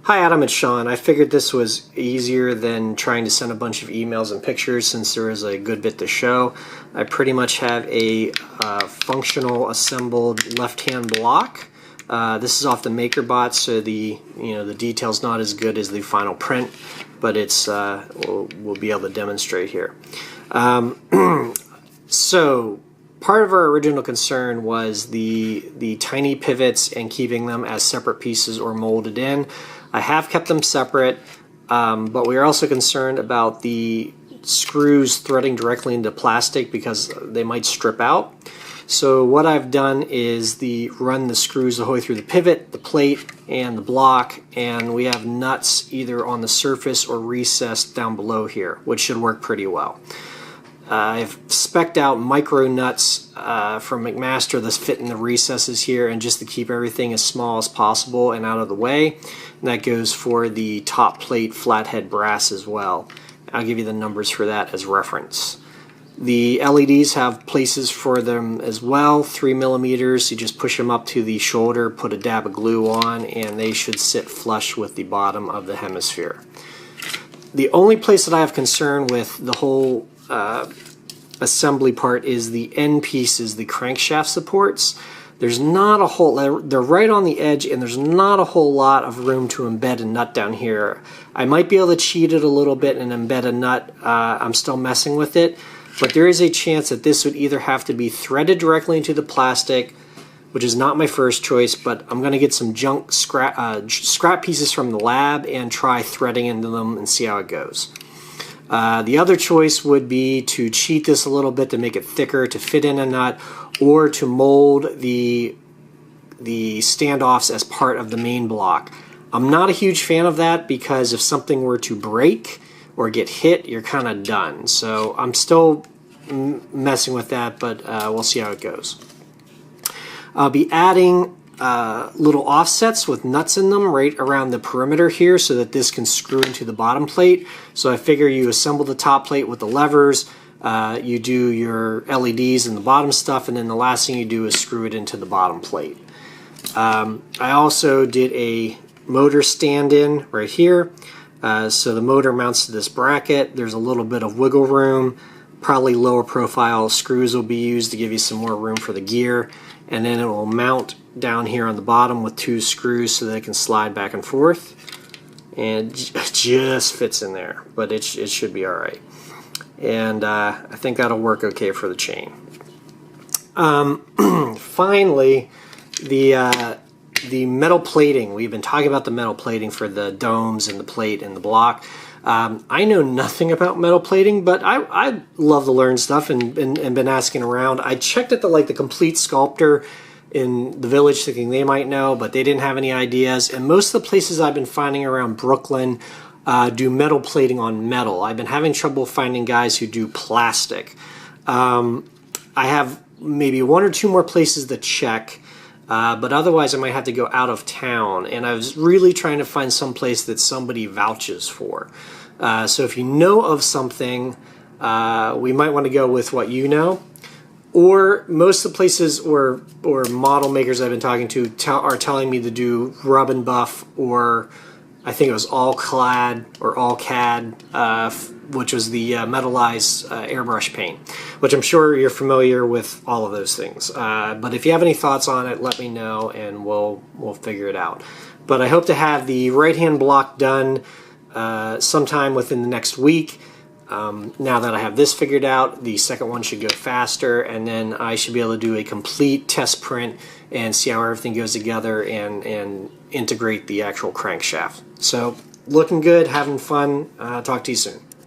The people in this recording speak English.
Hi Adam, it's Sean. I figured this was easier than trying to send a bunch of emails and pictures since there is a good bit to show. I pretty much have a functional assembled left-hand block. This is off the MakerBot, so the detail's not as good as the final print, but it's we'll be able to demonstrate here. So part of our original concern was the tiny pivots and keeping them as separate pieces or molded in. I have kept them separate, but we are also concerned about the screws threading directly into plastic because they might strip out. So what I've done is run the screws the whole way through the pivot, the plate, and the block, and we have nuts either on the surface or recessed down below here, which should work pretty well. I've spec'd out micro nuts from McMaster that fit in the recesses here, and just to keep everything as small as possible and out of the way. And that goes for the top plate flathead brass as well. I'll give you the numbers for that as reference. The LEDs have places for them as well, 3mm. You just push them up to the shoulder, put a dab of glue on, and they should sit flush with the bottom of the hemisphere. The only place that I have concern with the whole assembly part is the end pieces, the crankshaft supports. There's not a whole, they're right on the edge, and there's not a whole lot of room to embed a nut down here. I might be able to cheat it a little bit and embed a nut. I'm still messing with it, but there is a chance that this would either have to be threaded directly into the plastic, which is not my first choice, but I'm going to get some junk scrap pieces from the lab and try threading into them and see how it goes. The other choice would be to cheat this a little bit to make it thicker to fit in a nut, or to mold the standoffs as part of the main block. I'm not a huge fan of that because if something were to break or get hit, you're kind of done. So I'm still messing with that, but we'll see how it goes. I'll be adding little offsets with nuts in them right around the perimeter here so that this can screw into the bottom plate. So I figure you assemble the top plate with the levers, you do your LEDs and the bottom stuff, and then the last thing you do is screw it into the bottom plate. I also did a motor stand-in right here. So the motor mounts to this bracket. There's a little bit of wiggle room. Probably lower profile screws will be used to give you some more room for the gear. And then it will mount down here on the bottom with 2 screws so they can slide back and forth. And it just fits in there, but it should be alright. And I think that'll work okay for the chain. Finally, the metal plating. We've been talking about the metal plating for the domes and the plate and the block. I know nothing about metal plating, but I love to learn stuff and been asking around. I checked at the Complete Sculptor in the Village thinking they might know, but they didn't have any ideas. And most of the places I've been finding around Brooklyn do metal plating on metal. I've been having trouble finding guys who do plastic. I have maybe 1 or 2 more places to check. But otherwise I might have to go out of town, and I was really trying to find some place that somebody vouches for. So if you know of something, we might want to go with what you know. Or most of the places or model makers I've been talking to are telling me to do rub and buff, or I think it was all clad or all CAD, which was the metallized airbrush paint, which I'm sure you're familiar with all of those things. But if you have any thoughts on it, let me know and we'll figure it out. But I hope to have the right-hand block done sometime within the next week. Now that I have this figured out, the second one should go faster, and then I should be able to do a complete test print and see how everything goes together and integrate the actual crankshaft. So looking good, having fun. Talk to you soon.